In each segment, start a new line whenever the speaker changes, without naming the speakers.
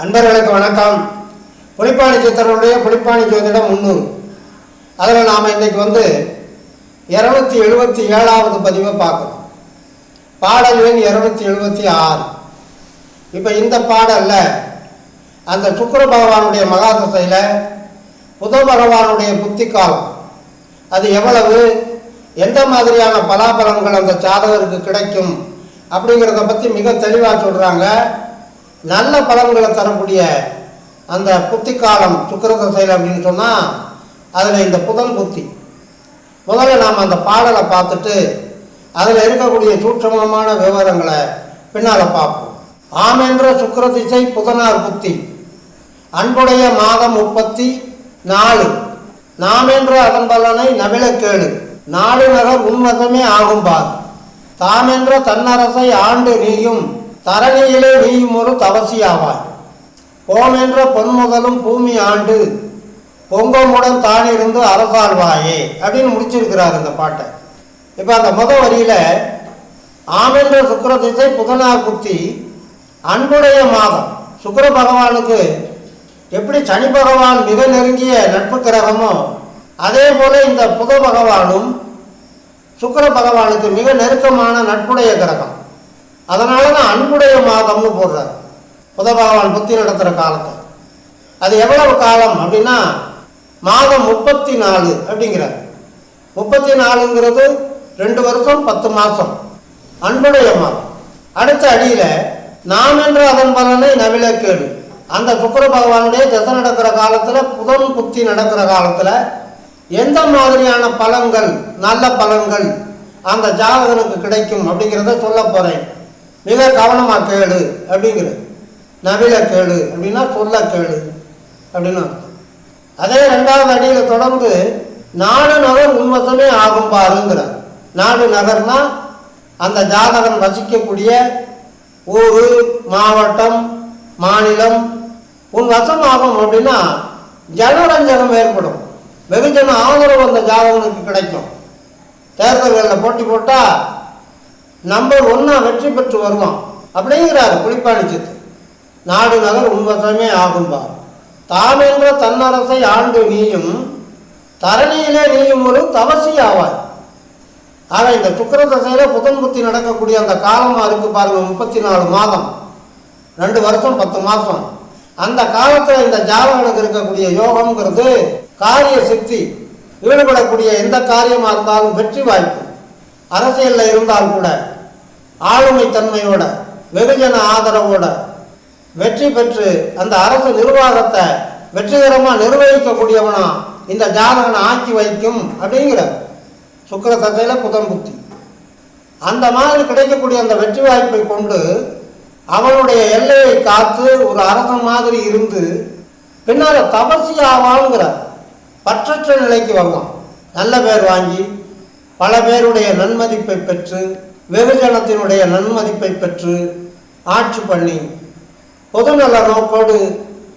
அன்பர்களுக்கு வணக்கம். புலிப்பாணி சித்தருடைய புலிப்பாணி ஜோதிடம் 300. அதில் நாம் இன்னைக்கு 277வது பதிவை பார்க்குறோம். பாடல் எண் 276. இப்போ இந்த பாடலில் அந்த சுக்கிர பகவானுடைய மகாதசையில் புத பகவானுடைய புத்தி காலம் அது எவ்வளவு, எந்த மாதிரியான பலாபலன்கள் அந்த ஜாதகருக்கு கிடைக்கும் அப்படிங்கிறத பற்றி மிக தெளிவாக சொல்கிறாங்க. நல்ல பலன்களை தரக்கூடிய அந்த புத்தி காலம் சுக்கிர தசையில் அப்படின்னு சொன்னால் அதில் இந்த புதன் புத்தி. முதல்ல நாம் அந்த பாடலை பார்த்துட்டு அதில் இருக்கக்கூடிய சூட்சமமான விவரங்களை பின்னால் பார்ப்போம். ஆமென்ற சுக்கிர திசை புதனார் புத்தி, அன்புடைய மாதம் 34, நாமென்ற அதன் பலனை நவில கேளு, நாடு நகர் உன்வசமே ஆகும்பார், தாமென்ற தன்னரசை ஆண்டு நீயும், தரணியிலே நீயும் ஒரு தவசியாவாய், போமென்ற பொன்முதலும் பூமி ஆண்டு, பொங்கமுடன் தானிருந்து அரசாழ்வாயே அப்படின்னு முடிச்சிருக்கிறார் இந்த பாட்டை. இப்போ அந்த வரியில் ஆமென்ற சுக்கிர திசை புதனார் புத்தி, அன்புடைய மாதம். சுக்கிர பகவானுக்கு எப்படி சனி பகவான் மிக நெருங்கிய நட்பு கிரகமோ அதே போல இந்த புத பகவானும் சுக்கிர பகவானுக்கு மிக நெருக்கமான நட்புடைய கிரகம். அதனால தான் அன்புடைய மாதம்னு போடுறார் புத பகவான் புத்தி நடத்துகிற காலத்தை. அது எவ்வளவு காலம் அப்படின்னா மாதம் 34 அப்படிங்கிறார். 34ங்கிறது 2 வருஷம் 10 மாதம் அன்புடைய மாதம். அடுத்த அடியில் நாம் என்ற அதன் பலனை நவில கேடு. அந்த சுக்கிர பகவானுடைய தசை நடக்கிற காலத்தில் புதன் புத்தி நடக்கிற காலத்தில் எந்த மாதிரியான பலன்கள் நல்ல பலன்கள் அந்த ஜாதகனுக்கு கிடைக்கும் அப்படிங்கிறத சொல்ல போகிறேன். மிக கவனமாக கேளு அப்படிங்கிறது. நவில கேளு அப்படின்னா சொல்ல கேளு அப்படின்னு அர்த்தம். அதே 2வது அடியில் தொடர்ந்து நாடு நகர் உன்வசமே ஆகும் பாருங்கிறார். நாடு நகர்னா அந்த ஜாதகன் வசிக்கக்கூடிய ஊர், மாவட்டம், மாநிலம் உன் வசம் ஆகும் அப்படின்னா ஜனரஞ்சகம் ஏற்படும், வெகுஜன ஆதரவு அந்த ஜாதகனுக்கு கிடைக்கும். தேர்தல்களில் போட்டி போட்டால் நம்பர் 1 வெற்றி பெற்று வருவான் அப்படிங்கிறார் புலிப்பாணி சித்து. நாடு நகர் உன்வசமே ஆகும்பார், தாமென்ற தன்னரசை ஆண்டு நீயும், தரணியிலே நீயும் ஒரு தவசி ஆவாய். ஆக இந்த சுக்கிர தசையில் புதன் புத்தி நடக்கக்கூடிய அந்த காலமாக இருக்கு பாருங்க, 34 மாதம் 2 வருஷம் 10 மாதம். அந்த காலத்தில் இந்த ஜாதகனுக்கு இருக்கக்கூடிய யோகம்ங்கிறது காரிய சித்தி, ஈடுபடக்கூடிய எந்த காரியமாக இருந்தாலும் வெற்றி வாய்ப்பு. அரசியலில் இருந்தால் கூட ஆளுமை தன்மையோட வெகுஜன ஆதரவோட வெற்றி பெற்று அந்த அரசு நிர்வாகத்தை வெற்றிகரமாக நிர்வகிக்கக்கூடியவனா இந்த ஜாதகனை ஆக்கி வைக்கும் அப்படிங்கிற சுக்கிர தசையில் புதன் புத்தி. அந்த மாதிரி கிடைக்கக்கூடிய அந்த வெற்றி வாய்ப்பை கொண்டு அவனுடைய எல்லையை காத்து ஒரு அரசன் மாதிரி இருந்து பின்னால் தபசி ஆவாங்கிற பற்றற்ற நிலைக்கு வருவான். நல்ல பேர் வாங்கி பல பேருடைய நன்மதிப்பை பெற்று வெகுஜனத்தினுடைய நன்மதிப்பை பெற்று ஆட்சி பண்ணி பொதுநல நோக்கோடு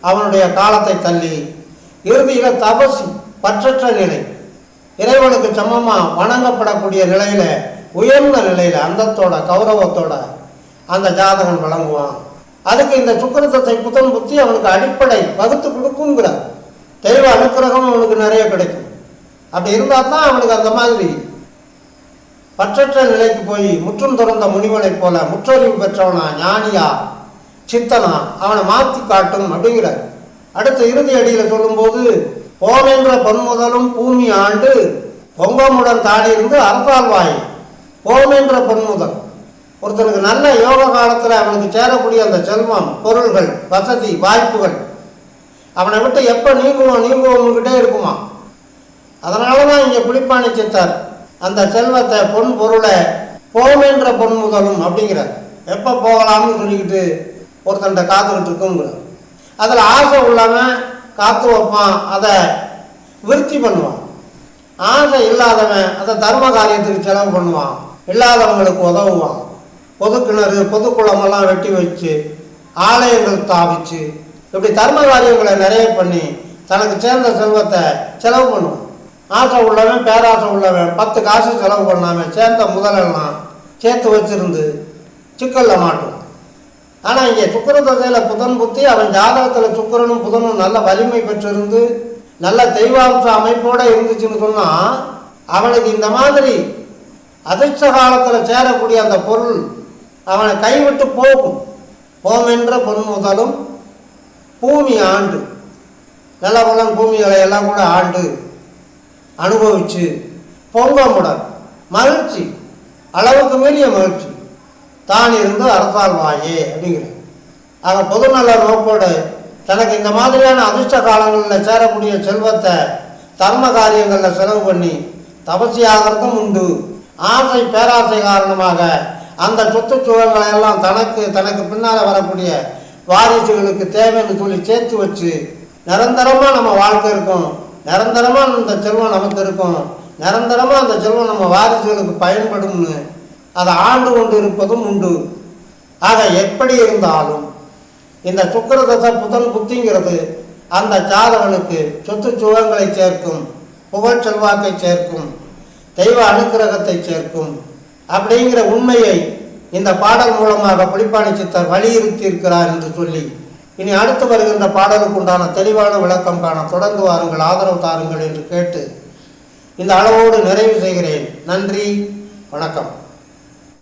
அவனுடைய காலத்தை தள்ளி இறுதியில் தபசி பற்றற்ற நிலை, இறைவனுக்கு சமமாக வணங்கப்படக்கூடிய நிலையில் உயர்ந்த நிலையில் அந்தத்தோட கௌரவத்தோட அந்த ஜாதகன் வழங்குவான். அதுக்கு இந்த சுக்கிர தசை புதன் புத்தி அவனுக்கு அடிப்படை வகுத்து கொடுக்குங்கிறார். தெய்வ அனுக்கிரகம் அவனுக்கு நிறைய கிடைக்கும். அப்படி இருந்தால் தான் அவனுக்கு அந்த மாதிரி பற்றற்ற நிலைக்கு போய் முற்றும் துறந்த முனிவனை போல முற்றறிவு பெற்றவனா ஞானியா சித்தனா அவனை மாற்றி காட்டும் அப்படிங்கிறார். அடுத்த இறுதி அடியில் சொல்லும்போது போமென்ற பொன்முதலும் பூமி ஆண்டு, பொங்கமுடன் தானிருந்து அரசாழ்வாய். போமென்ற பொன்முதல் ஒருத்தனுக்கு நல்ல யோக காலத்தில் அவனுக்கு சேரக்கூடிய அந்த செல்வம், பொருள்கள், வசதி, வாய்ப்புகள் அவனை விட்டு எப்போ நீங்குவோம்கிட்டே இருக்குமா. அதனால தான் இங்கே புலிப்பாணி சித்தர் அந்த செல்வத்தை பொன் பொருளை போமென்ற பொன் முதலும் அப்படிங்கிறார். எப்போ போகலாம்னு சொல்லிக்கிட்டு ஒருத்தன்ட்ட காத்துக்கிட்டு இருக்குங்கிறார். அதில் ஆசை உள்ளவன் காத்து வைப்பான், அதை விருத்தி பண்ணுவான். ஆசை இல்லாதவன் அதை தர்ம காரியத்துக்கு செலவு பண்ணுவான், இல்லாதவங்களுக்கு உதவுவான். பொது கிணறு பொது குளமெல்லாம் வெட்டி வச்சு ஆலயங்கள் தாவிச்சு இப்படி தர்ம காரியங்களை நிறைய பண்ணி தனக்கு சேர்ந்த செல்வத்தை செலவு பண்ணுவான். ஆசை உள்ளவன் பேராசை உள்ளவன் 10 காசு செலவு பண்ணாமல் சேர்ந்த முதலெல்லாம் சேர்த்து வச்சிருந்து சிக்கலில் மாட்டுவான். ஆனால் இங்கே சுக்கிர தசையில் புதன் புத்தி அவன் ஜாதகத்தில் சுக்கிரனும் புதனும் நல்ல வலிமை பெற்றிருந்து நல்ல தெய்வாம்ச அமைப்போடு இருந்துச்சுன்னு சொன்னால் அவனுக்கு இந்த மாதிரி அதிர்ஷ்ட காலத்தில் சேரக்கூடிய அந்த பொருள் அவனை கைவிட்டு போகும். போமென்ற பொன் முதலும் பூமி ஆண்டு நல்ல பலன் பூமிகளை எல்லாம் கூட ஆண்டு அனுபவித்து பொங்கமுடன் மகிழ்ச்சி, அளவுக்கு மீறிய மகிழ்ச்சி தான் இருந்து அரசால் வாயே அப்படிங்கிற ஆக பொதுநல நோக்கோடு தனக்கு இந்த மாதிரியான அதிர்ஷ்ட காலங்களில் சேரக்கூடிய செல்வத்தை தர்ம காரியங்களில் செலவு பண்ணி தபசியாகிறதும் உண்டு. ஆசை பேராசை காரணமாக அந்த சொத்து சுகங்களை எல்லாம் தனக்கு பின்னால் வரக்கூடிய வாரிசுகளுக்கு தேவைன்னு சொல்லி சேர்த்து வச்சு நிரந்தரமாக நம்ம வாழ்க்கை இருக்கும், நிரந்தரமாக இந்த செல்வம் நமக்கு இருக்கும், நிரந்தரமாக அந்த செல்வம் நம்ம வாரிசுகளுக்கு பயன்படும்னு அதை ஆண்டு கொண்டு இருப்பதும் உண்டு. ஆக எப்படி இருந்தாலும் இந்த சுக்கிர தசை புதன் புத்திங்கிறது அந்த ஜாதகனுக்கு சொத்து சுகங்களை சேர்க்கும், புகழ் செல்வாக்கை சேர்க்கும், தெய்வ அனுக்கிரகத்தை சேர்க்கும் அப்படிங்கிற உண்மையை இந்த பாடல் மூலமாக புலிப்பாணி சித்தர் வலியுறுத்தி இருக்கிறார் என்று சொல்லி இனி அடுத்து வருகின்ற பாடலுக்கு உண்டான தெளிவான விளக்கம் காண தொடர்ந்து வாருங்கள், ஆதரவு தாருங்கள் என்று கேட்டு இந்த அளவோடு நிறைவு செய்கிறேன். நன்றி, வணக்கம்.